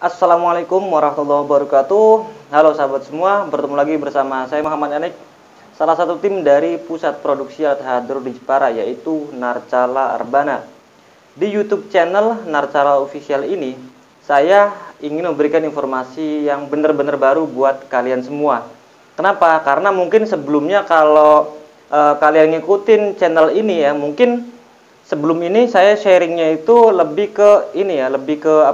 Assalamualaikum warahmatullahi wabarakatuh. Halo sahabat semua, bertemu lagi bersama saya Muhammad Yanik, salah satu tim dari Pusat Produksi Alat Hadro di Jepara, yaitu Narcala Arbana. Di YouTube channel Narcala Official ini, saya ingin memberikan informasi yang benar-benar baru buat kalian semua. Kenapa? Karena mungkin sebelumnya kalau kalian ngikutin channel ini ya, mungkin sebelum ini saya sharingnya itu lebih ke ini ya, lebih ke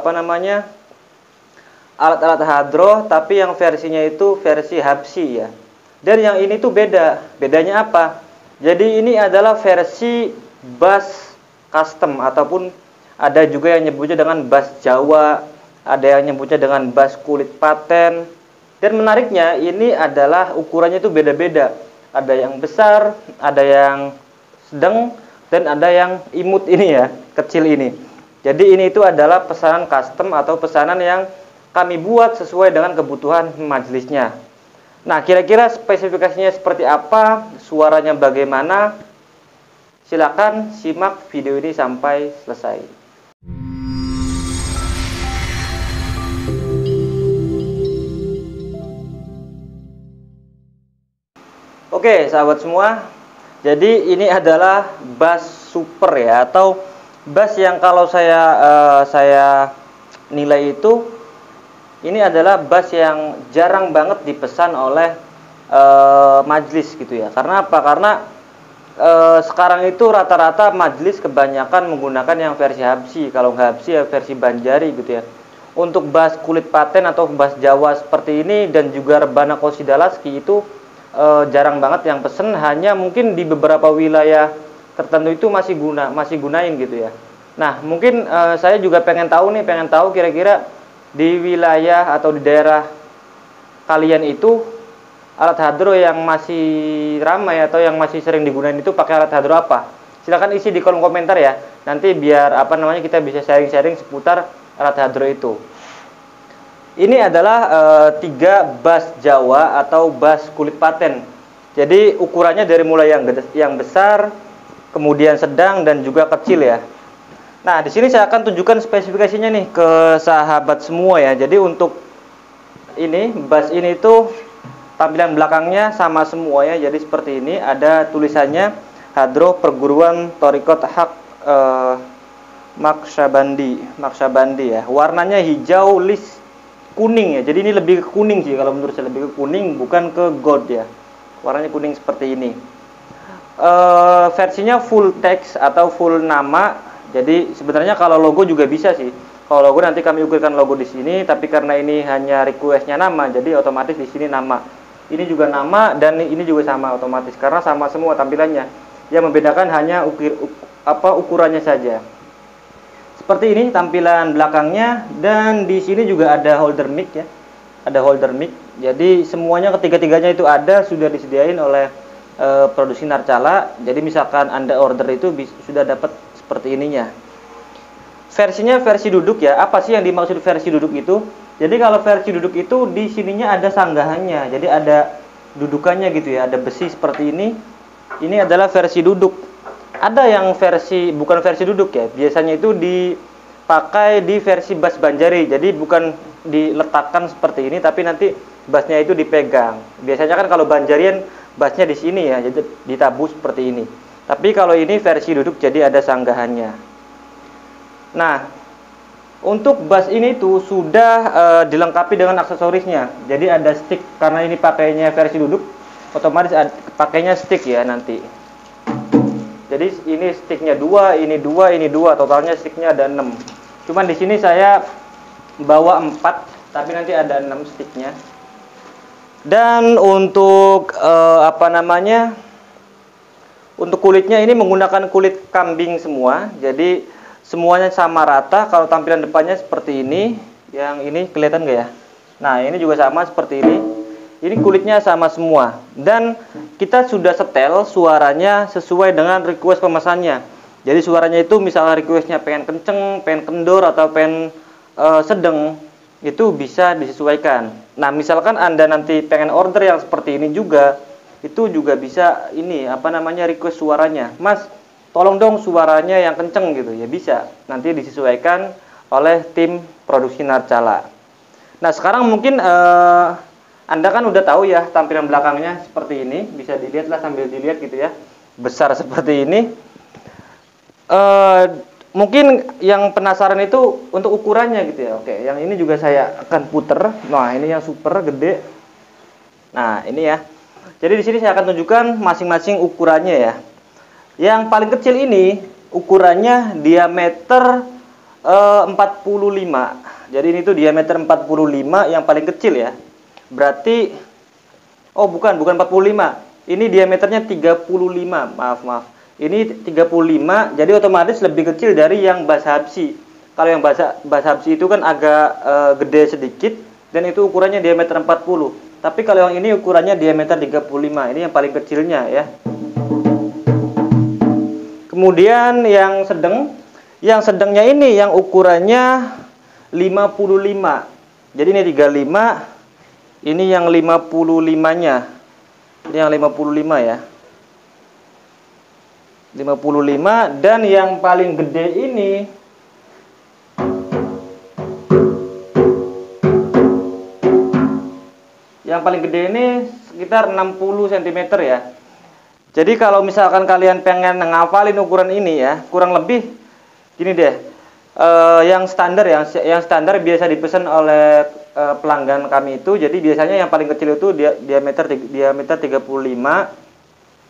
alat-alat hadroh, tapi yang versinya itu versi Habsi ya. Dan yang ini tuh beda. Bedanya apa? Jadi ini adalah versi bass custom, ataupun ada juga yang nyebutnya dengan bass Jawa, ada yang nyebutnya dengan bass kulit paten. Dan menariknya ini adalah ukurannya itu beda-beda. Ada yang besar, ada yang sedang, dan ada yang imut ini ya, kecil ini. Jadi ini itu adalah pesanan custom atau pesanan yang kami buat sesuai dengan kebutuhan majelisnya. Nah, kira-kira spesifikasinya seperti apa, suaranya bagaimana? Silakan simak video ini sampai selesai. Oke, sahabat semua. Jadi ini adalah bass super ya, atau bass yang kalau saya nilai itu ini adalah bass yang jarang banget dipesan oleh majelis gitu ya. Karena apa? Karena sekarang itu rata-rata majelis kebanyakan menggunakan yang versi Habsi. Kalau nggak Habsi ya versi Banjari gitu ya. Untuk bass kulit paten atau bass Jawa seperti ini dan juga rebana Kosidalaski itu jarang banget yang pesen. Hanya mungkin di beberapa wilayah tertentu itu masih gunain gitu ya. Nah, mungkin saya juga pengen tahu kira-kira di wilayah atau di daerah kalian itu alat hadro yang masih ramai atau yang masih sering digunakan itu pakai alat hadro apa? Silahkan isi di kolom komentar ya. Nanti biar kita bisa sharing-sharing seputar alat hadro itu. Ini adalah 3 bass Jawa atau bass kulit paten. Jadi ukurannya dari mulai yang besar, kemudian sedang, dan juga kecil ya. Nah, di sini saya akan tunjukkan spesifikasinya nih ke sahabat semua ya. Jadi untuk ini bass ini tuh tampilan belakangnya sama semua ya. Jadi seperti ini, ada tulisannya Hadro Perguruan Thoriqot Haq Naqsyabandi ya. Warnanya hijau lis kuning ya. Jadi ini lebih ke kuning sih kalau menurut saya, lebih ke kuning bukan ke gold ya. Warnanya kuning seperti ini. Versinya full text atau full nama. Jadi sebenarnya kalau logo juga bisa sih. Kalau logo nanti kami ukirkan logo di sini, tapi karena ini hanya requestnya nama, jadi otomatis di sini nama. Ini juga nama dan ini juga sama otomatis karena sama semua tampilannya. Yang membedakan hanya ukurannya saja. Seperti ini tampilan belakangnya, dan di sini juga ada holder mic ya. Ada holder mic. Jadi semuanya ketiga-tiganya itu sudah disediain oleh produksi Narcala. Jadi misalkan Anda order itu sudah dapat seperti ininya. Versinya versi duduk ya. Apa sih yang dimaksud versi duduk itu? Jadi kalau versi duduk itu di sininya ada sanggahannya. Jadi ada dudukannya gitu ya. Ada besi seperti ini. Ini adalah versi duduk. Ada yang bukan versi duduk ya. Biasanya itu dipakai di versi bass Banjari. Jadi bukan diletakkan seperti ini, tapi nanti bassnya itu dipegang. Biasanya kan kalau Banjarian bassnya di sini ya. Jadi ditabuh seperti ini. Tapi kalau ini versi duduk, jadi ada sanggahannya. Nah, untuk bass ini tuh sudah dilengkapi dengan aksesorisnya. Jadi ada stick, karena ini pakainya versi duduk, otomatis pakainya stick ya nanti. Jadi ini sticknya 2, ini 2, ini 2, totalnya sticknya ada 6. Cuman di sini saya bawa 4, tapi nanti ada 6 sticknya. Dan untuk untuk kulitnya ini menggunakan kulit kambing semua. Jadi semuanya sama rata. Kalau tampilan depannya seperti ini. Yang ini kelihatan nggak ya? Nah, ini juga sama seperti ini. Ini kulitnya sama semua. Dan kita sudah setel suaranya sesuai dengan request pemesannya. Jadi suaranya itu misalnya requestnya pengen kenceng, pengen kendor, atau pengen sedang, itu bisa disesuaikan. Nah, misalkan Anda nanti pengen order yang seperti ini juga, itu juga bisa request suaranya. Mas, tolong dong suaranya yang kenceng gitu ya, bisa. Nanti disesuaikan oleh tim produksi Narcala. Nah, sekarang mungkin Anda kan udah tahu ya tampilan belakangnya seperti ini, bisa dilihat lah sambil dilihat gitu ya, besar seperti ini. Mungkin yang penasaran itu untuk ukurannya gitu ya. Oke, yang ini juga saya akan puter. Nah, ini yang super gede. Nah, ini ya. Jadi di sini saya akan tunjukkan masing-masing ukurannya ya. Yang paling kecil ini ukurannya diameter 45. Jadi ini tuh diameter 45 yang paling kecil ya. Berarti bukan 45. Ini diameternya 35. Maaf. Ini 35, jadi otomatis lebih kecil dari yang bas habsi. Kalau yang bas habsi itu kan agak gede sedikit dan itu ukurannya diameter 40. Tapi kalau yang ini ukurannya diameter 35. Ini yang paling kecilnya ya. Kemudian yang sedang, yang sedangnya ini yang ukurannya 55. Jadi ini 35, ini yang 55-nya. Ini yang 55 ya. 55, dan yang paling gede ini sekitar 60 cm ya. Jadi kalau misalkan kalian pengen ngafalin ukuran ini ya, kurang lebih gini deh. Yang standar biasa dipesan oleh pelanggan kami itu. Jadi biasanya yang paling kecil itu diameter 35.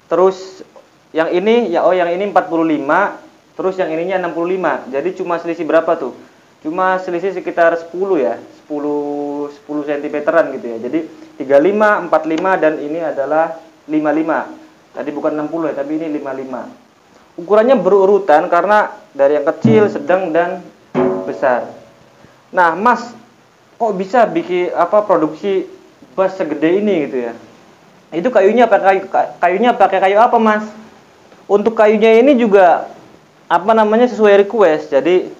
Terus yang ini yang ini 45, terus yang ininya 65. Jadi cuma selisih berapa tuh? Cuma selisih sekitar 10 ya. 10 cm-an gitu ya. Jadi 35, 45, dan ini adalah 55. Tadi bukan 60 ya, tapi ini 55. Ukurannya berurutan karena dari yang kecil, sedang, dan besar. Nah, Mas, kok bisa bikin produksi bas segede ini gitu ya? Itu kayunya pakai kayu apa, Mas? Untuk kayunya ini juga sesuai request. Jadi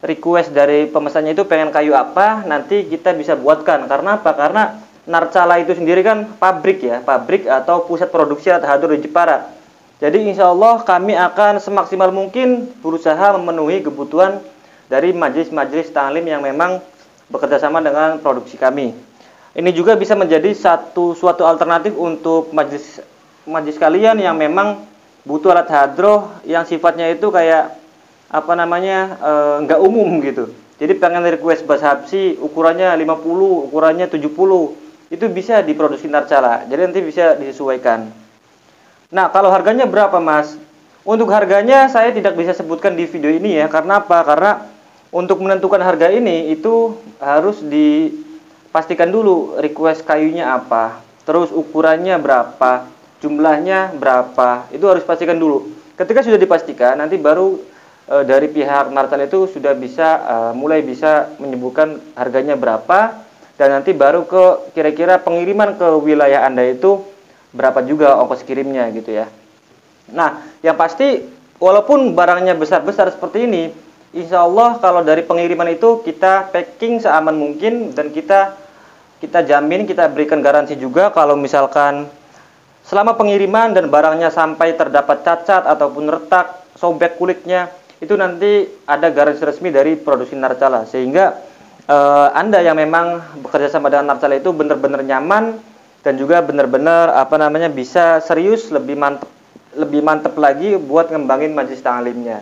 request dari pemesannya itu pengen kayu apa, nanti kita bisa buatkan. Karena apa? Karena Narcala itu sendiri kan pabrik ya, pabrik atau pusat produksi alat hadro di Jepara. Jadi insya Allah kami akan semaksimal mungkin berusaha memenuhi kebutuhan dari majelis-majelis taklim yang memang bekerja sama dengan produksi kami. Ini juga bisa menjadi suatu alternatif untuk majelis kalian yang memang butuh alat hadroh yang sifatnya itu kayak nggak umum gitu. Jadi pengen request bas habsi ukurannya 50, ukurannya 70, itu bisa diproduksi Narcala. Jadi nanti bisa disesuaikan. Nah, kalau harganya berapa, Mas? Untuk harganya saya tidak bisa sebutkan di video ini ya. Karena apa? Karena untuk menentukan harga ini itu harus dipastikan dulu request kayunya apa, terus ukurannya berapa, jumlahnya berapa, itu harus pastikan dulu. Ketika sudah dipastikan, nanti baru dari pihak Narcala itu sudah mulai bisa menyebutkan harganya berapa, dan nanti baru ke kira-kira pengiriman ke wilayah Anda itu berapa juga ongkos kirimnya gitu ya. Nah, yang pasti walaupun barangnya besar-besar seperti ini, insya Allah kalau dari pengiriman itu kita packing seaman mungkin, dan kita jamin, kita berikan garansi juga kalau misalkan selama pengiriman dan barangnya sampai terdapat cacat ataupun retak, sobek kulitnya, itu nanti ada garansi resmi dari produksi Narcala. Sehingga Anda yang memang bekerja sama dengan Narcala itu benar-benar nyaman dan juga benar-benar bisa serius, lebih mantep lagi buat ngembangin majelis taklimnya.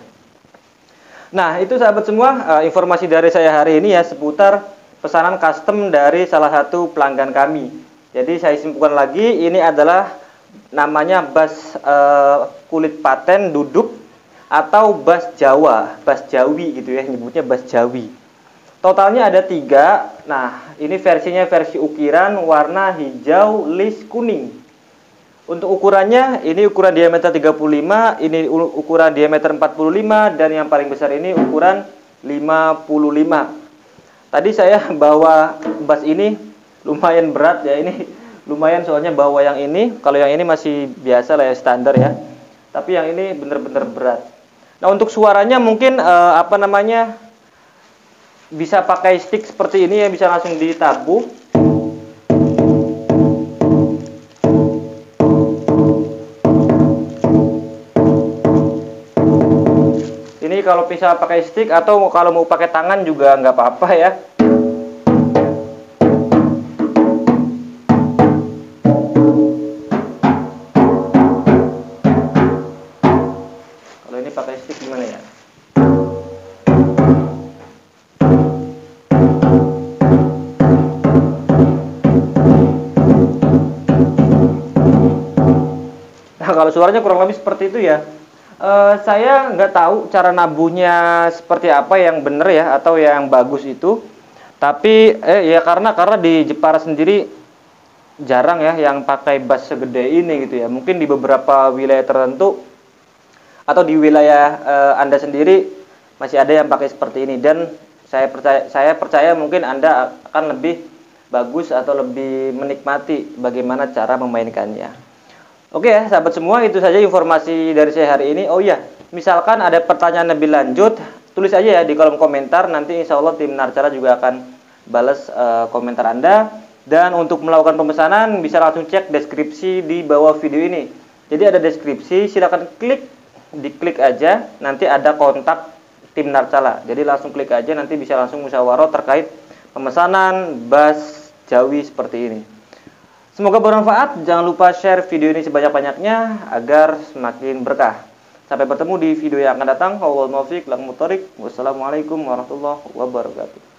Nah, itu sahabat semua informasi dari saya hari ini ya seputar pesanan custom dari salah satu pelanggan kami. Jadi saya simpulkan lagi, ini adalah namanya bas kulit paten duduk atau bas Jawa, bas Jawi gitu ya, nyebutnya bas Jawi. Totalnya ada 3. Nah, ini versinya versi ukiran warna hijau list kuning. Untuk ukurannya, ini ukuran diameter 35, ini ukuran diameter 45, dan yang paling besar ini ukuran 55. Tadi saya bawa bas ini lumayan berat ya, ini lumayan soalnya bawa yang ini. Kalau yang ini masih biasa lah ya, standar ya. Tapi yang ini bener-bener berat. Nah, untuk suaranya mungkin bisa pakai stick seperti ini ya, bisa langsung ditabuh. Ini kalau bisa pakai stick atau kalau mau pakai tangan juga nggak apa-apa ya. suaranya kurang lebih seperti itu ya. Saya nggak tahu cara nabuhnya seperti apa yang benar ya atau yang bagus itu. Tapi ya karena di Jepara sendiri jarang ya yang pakai bass segede ini gitu ya. Mungkin di beberapa wilayah tertentu atau di wilayah Anda sendiri masih ada yang pakai seperti ini, dan saya percaya mungkin Anda akan lebih bagus atau lebih menikmati bagaimana cara memainkannya. Oke ya sahabat semua, itu saja informasi dari saya hari ini. Oh iya, misalkan ada pertanyaan lebih lanjut, tulis aja ya di kolom komentar, nanti insya Allah tim Narcara juga akan balas komentar Anda. Dan untuk melakukan pemesanan bisa langsung cek deskripsi di bawah video ini. Jadi ada deskripsi, silakan diklik aja, nanti ada kontak tim Narcala. Jadi langsung klik aja, nanti bisa langsung musyawarah terkait pemesanan bass Jawi seperti ini. Semoga bermanfaat. Jangan lupa share video ini sebanyak-banyaknya agar semakin berkah. Sampai bertemu di video yang akan datang. Wassalamualaikum warahmatullahi wabarakatuh.